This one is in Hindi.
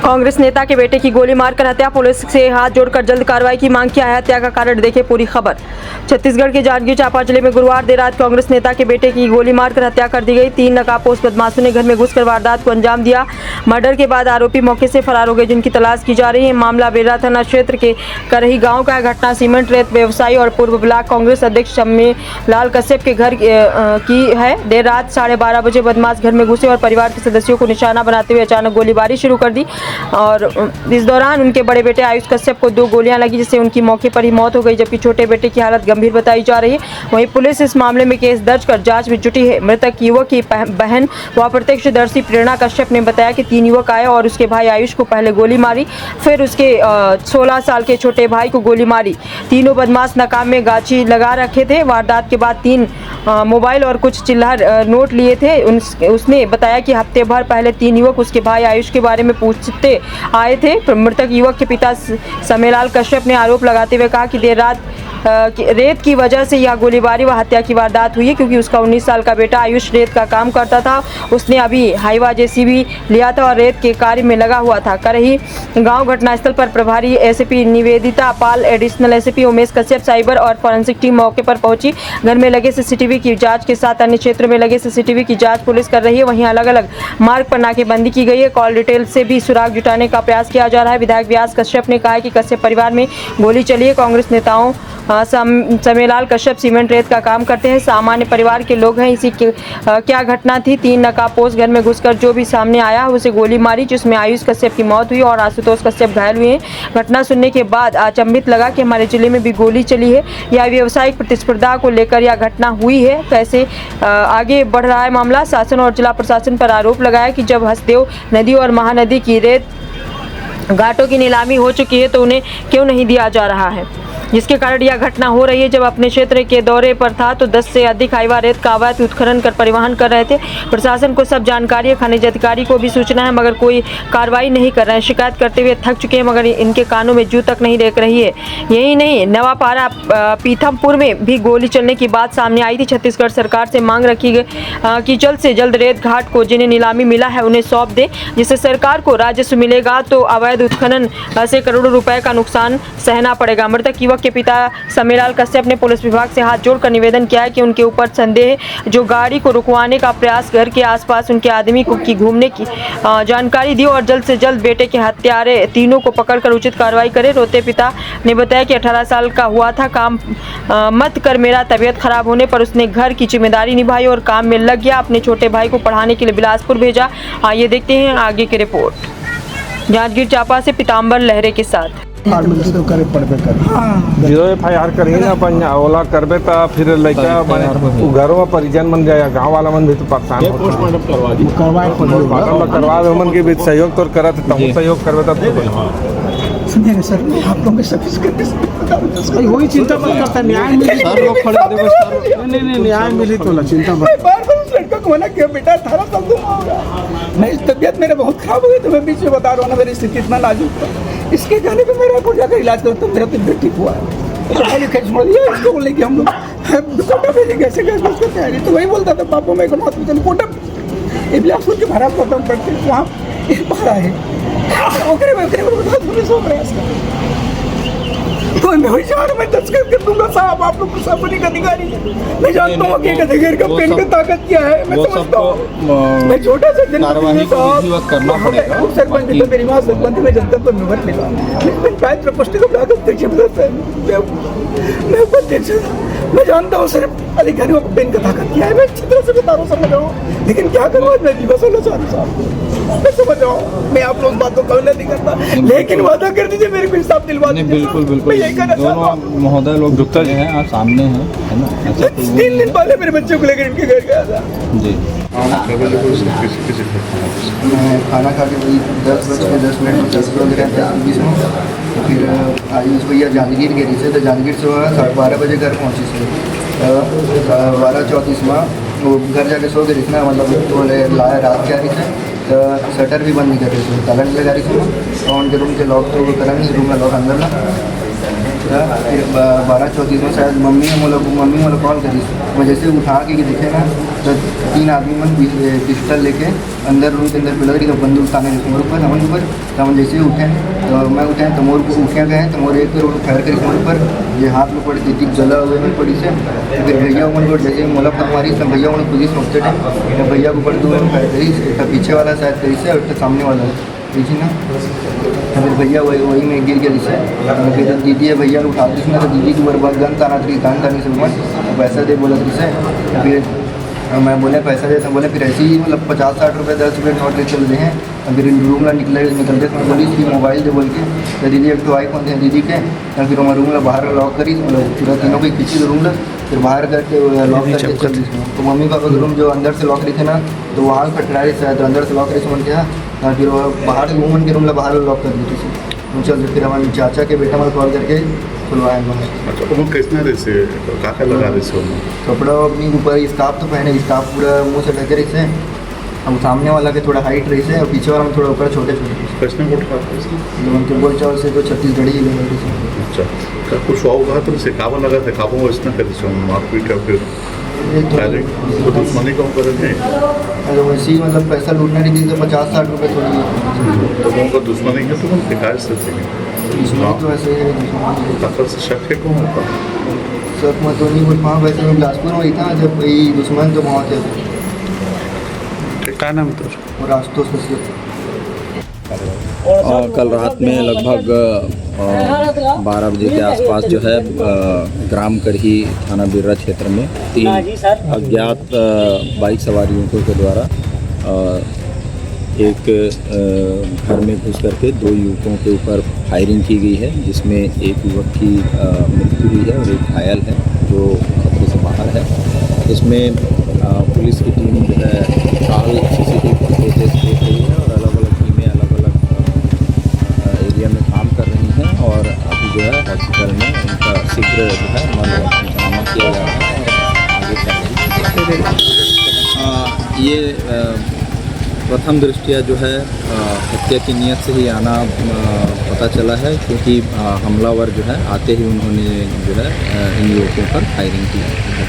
कांग्रेस नेता के बेटे की गोली मारकर हत्या, पुलिस से हाथ जोड़कर जल्द कार्रवाई की मांग किया है। हत्या का कारण देखें पूरी खबर। छत्तीसगढ़ के जांजगीर चांपा जिले में गुरुवार देर रात कांग्रेस नेता के बेटे की गोली मारकर हत्या कर दी गई। 3 नकाबपोश बदमाशों ने घर में घुसकर वारदात को अंजाम दिया। मर्डर के बाद आरोपी मौके से फरार हो गए, जिनकी तलाश की जा रही है। मामला बेरा थाना क्षेत्र के करही गाँव का है। घटना सीमेंट रेत व्यवसायी और पूर्व ब्लॉक कांग्रेस अध्यक्ष शम्मीलाल कश्यप के घर की है। देर रात 12:30 बजे बदमाश घर में घुसे और परिवार के सदस्यों को निशाना बनाते हुए अचानक गोलीबारी शुरू कर दी और इस दौरान उनके बड़े बेटे आयुष कश्यप को 2 गोलियां लगी, जिससे उनकी मौके पर ही मौत हो गई, जबकि छोटे बेटे की हालत गंभीर बताई जा रही है। वहीं पुलिस इस मामले में केस दर्ज कर जांच में जुटी है। मृतक युवक की बहन व प्रत्यक्षदर्शी प्रेरणा कश्यप ने बताया कि 3 युवक आए और उसके भाई आयुष को पहले गोली मारी, फिर उसके 16 साल के छोटे भाई को गोली मारी। तीनों बदमाश नकाब में गाची लगा रखे थे। वारदात के बाद 3 मोबाइल और कुछ चिल्लर नोट लिए थे। उसने बताया कि हफ्ते भर पहले 3 युवक उसके भाई आयुष के बारे में पूछते आए थे। मृतक युवक के पिता शम्मीलाल कश्यप ने आरोप लगाते हुए कहा कि देर रात रेत की वजह से यह गोलीबारी व हत्या की वारदात हुई है, क्योंकि उसका 19 साल का बेटा आयुष रेत का काम करता था। उसने अभी हाईवा जेसीबी लिया था और रेत के कार्य में लगा हुआ था। करही गांव घटनास्थल पर प्रभारी SP Nivedita Pal, additional SP Umesh Kashyap, cyber और फॉरेंसिक टीम मौके पर पहुंची। घर में लगे सीसीटीवी की जांच के साथ अन्य क्षेत्रों में लगे सीसीटीवी की जांच पुलिस कर रही है। वहीं अलग अलग मार्ग पर नाकेबंदी की गई है। कॉल डिटेल से भी सुराग जुटाने का प्रयास किया जा रहा है। विधायक व्यास कश्यप ने कहा कि कश्यप परिवार में गोली चली है। कांग्रेस नेताओं शम्मीलाल कश्यप सीमेंट रेत का काम करते हैं, सामान्य परिवार के लोग हैं। इसी क्या घटना थी, 3 नकाबपोश घर में घुसकर जो भी सामने आया उसे गोली मारी, जिसमें आयुष कश्यप की मौत हुई और आशुतोष कश्यप घायल हुए हैं। घटना सुनने के बाद अचंभित लगा कि हमारे जिले में भी गोली चली है। यह व्यावसायिक प्रतिस्पर्धा को लेकर यह घटना हुई है। कैसे आगे बढ़ रहा है मामला। शासन और जिला प्रशासन पर आरोप लगाया कि जब हसदेव नदी और महानदी की रेत घाटों की नीलामी हो चुकी है तो उन्हें क्यों नहीं दिया जा रहा है, जिसके कारण यह घटना हो रही है। जब अपने क्षेत्र के दौरे पर था तो 10 से अधिक हाईवा रेत का अवैध उत्खनन कर परिवहन कर रहे थे। प्रशासन को सब जानकारी है, खनिज अधिकारी को भी सूचना है, मगर कोई कार्रवाई नहीं कर रहे हैं। शिकायत करते हुए थक चुके हैं, मगर इनके कानों में जू तक नहीं देख रही है। यही नहीं, नवापारा पीथमपुर में भी गोली चलने की बात सामने आई थी। छत्तीसगढ़ सरकार से मांग रखी गई कि जल्द से जल्द रेत घाट को जिन्हें नीलामी मिला है उन्हें सौंप दे, जिससे सरकार को राजस्व मिलेगा, तो अवैध उत्खनन से करोड़ों रुपए का नुकसान सहना पड़ेगा। मृतक युवक के पिता शम्मीलाल कश्यप ने पुलिस विभाग से हाथ जोड़कर निवेदन किया है कि उनके ऊपर संदेह जो गाड़ी को रुकवाने का प्रयास घर के आसपास उनके आदमी को की घूमने की जानकारी दी और जल्द से जल्द बेटे के हत्यारे तीनों को पकड़कर उचित कार्रवाई करे। रोते पिता ने बताया कि 18 साल का हुआ था, काम मत कर मेरा तबीयत खराब होने पर उसने घर की जिम्मेदारी निभाई और काम में लग गया। अपने छोटे भाई को पढ़ाने के लिए बिलासपुर भेजा। आइए देखते हैं आगे की रिपोर्ट जांजगीर चांपा से पीताम्बर लहरे के साथ। जो FIR करेंगे ना अपन ओला करबे तो फिर लड़का घरों में परिजन बन जाए, गाँव वाला मन भी तो परेशान करवा मन के बीच सहयोग तो करत सहयोग करबे तो सुनिए सर, मैं आप लोगों के सर्विस वही चिंता मत करता, न्याय मिली सर, लोग खड़े नहीं न्याय मिली तो चिंता मत। लड़का को मना किया बेटा 18 साल तुम हो रहा, मैं तबियत मेरे बहुत खराब हो गई, तो मैं बीच में बता रहा हूँ ना, मेरी स्थिति इतना नाजुक था। इसके कहने पे मेरा को जाकर इलाज करो तो मेरा तबियत ठीक हुआ है। छोड़ दिया इसको, बोले कि हम लोग कोटा भेजे कैसे उसको तैयारी, तो वही बोलता था पापा मैं हॉस्पिटल कोटा बिलासपुर के भरा पड़ता पड़ते वहाँ भाड़ा है तो मैं वही जा रहा, मैं दस्तखत कर दूंगा साहब, आप लोग प्रशासनिक अधिकारी हैं, मैं जानता हूँ कि एक अधिकारी का पेन का ताकत क्या है, मैं समझता हूँ। मैं छोटा सा सरपंच था, मेरी माँ सरपंच में जनता पर निभर मिला, पंचायत प्रकोष्ठ का मैं जानता हूँ सिर्फ अधिकारियों को पेन का ताकत क्या है, मैं अच्छी तरह से बता रहा हूँ, समझ रहा हूँ। लेकिन क्या करूँ, मैं दिवस होना चाह रहा हूँ, मैं समझ रहा हूँ। मैं आप लोग बातों का नहीं करता, लेकिन वादा कर दीजिए मेरे को इंसाफ दिलवा दीजिए। बिल्कुल बिल्कुल, दोनों महोदय लोग जुटते हैं, आप सामने हैं, है ना। 3 दिन पहले मेरे बच्चों को लेकर इनके घर गया था जी। मैं खाना खा के वही 10:10 में 10:20 में फिर आयुष भैया जांजगीर गेरी से, तो जांजगीर से 12:30 बजे घर पहुँची से 12:34 में वो घर जाके सो गई ना, मतलब बोले लाया रात के आ रही थे, शटर भी बंद नहीं कर रही थी, ताला नहीं लगा रही थी, और उनके रूम के लॉक तो वो करा नहीं, रूम में लॉक अंदर ना फिर 12:34 में शायद मम्मी मोला कॉल करी। मैं जैसे उठा के देखे ना तो 3 आदमी मन पिस्टल लेके अंदर रूम के अंदर पिलर की बंदूक ताने मोर ऊपर हमन ऊपर। तो हम जैसे उठे तो मैं उठे तो मोर को उठे गए तो मोर एक रोड फायर करी मोर ऊपर ये हाथ में पड़ी थी जला हुए में पड़ी से। फिर भैया उन को जैसे मोला मारी तो भैया उन्हें पुलिस पहुँचते थे तो भैया को ऊपर 2 फायर करी। पीछे वाला शायद करी से और सामने वाला देखिए ना। तो फिर भैया वही में गिर गया जिससे। फिर दीदी है भैया को उठाती थी ना तो दीदी के ऊपर गन ताना थी गन तानी से मत पैसा दे बोला जिससे। फिर मैं बोले पैसा दे तो बोले फिर ऐसे ही मतलब 50-60 रुपये 10 रुपये नोट ले चल रहे हैं। फिर रूम ला निकलते तो बोली इसकी मोबाइल दे बोल के तो दीदी एक तो आईफोन थे दीदी के। तो फिर मैं रूम ला बाहर लॉक करी पूरा तीनों को खींची रूम ला फिर बाहर करके लॉक करके चल रही। तो मम्मी पापा का रूम जो अंदर से लॉक रही थे ना तो वहाँ कटरा रही शायद अंदर से लॉक रही समझ गया। फिर बाहर वूमन के रूम ला बाहर लॉक कर दी थी। चल फिर हमारे चाचा के बेटा मैं कॉल करके खुलवाए बाहर। अच्छा तो किसने जैसे काका लगा रहे से कपड़ा अपनी ऊपर स्काफ तो पहने स्काफ पूरा मुंह से ढके रही से। हम सामने वाला के थोड़ा हाइट रही से और पीछे वाला में थोड़ा ऊपर छोटे छोटे किसने को उठा उनके बोल चावल से जो छत्तीसगढ़ी से। अच्छा क्या कुछ हुआ होगा तो इसे काबू लगा था काबू वो इसने कर से मारपीट या फिर तो दुश्मनी कौन करेंगे अगर वैसे ही मतलब पैसा लूटने की थी तो 50-60 रुपये थोड़ी तो उनका दुश्मनी है तो उनके शिकायत से थे इसमें तो ऐसे ही है। तकर से शक है कौन होता सब मैं तो नहीं बोल पाऊँ वैसे मैं बिलासपुर में ही था जब यही दुश्मन तो वहाँ थे क्या नाम तो और आशुतोष कश्यप। कल रात में लगभग 12 बजे के आसपास जो है ग्राम करही थाना बिर्रा क्षेत्र में 3 अज्ञात बाइक सवार युवकों के द्वारा एक घर में घुस करके 2 युवकों के ऊपर फायरिंग की गई है जिसमें एक युवक की मृत्यु हुई है और एक घायल है जो खतरे से बाहर है। इसमें पुलिस की टीम जो है 4 CCTV फुटेजेस देख रही है और अलग-अलग टीमें अलग-अलग एरिया में काम कर रही हैं और अभी जो है हॉस्पिटल में उनका शीघ्र जो है पंचनामा किया जा रहा है और आगे ये प्रथम दृष्टिया जो है हत्या की नियत से ही आना पता चला है क्योंकि हमलावर जो है आते ही उन्होंने जो है इन युवकों पर फायरिंग की घटना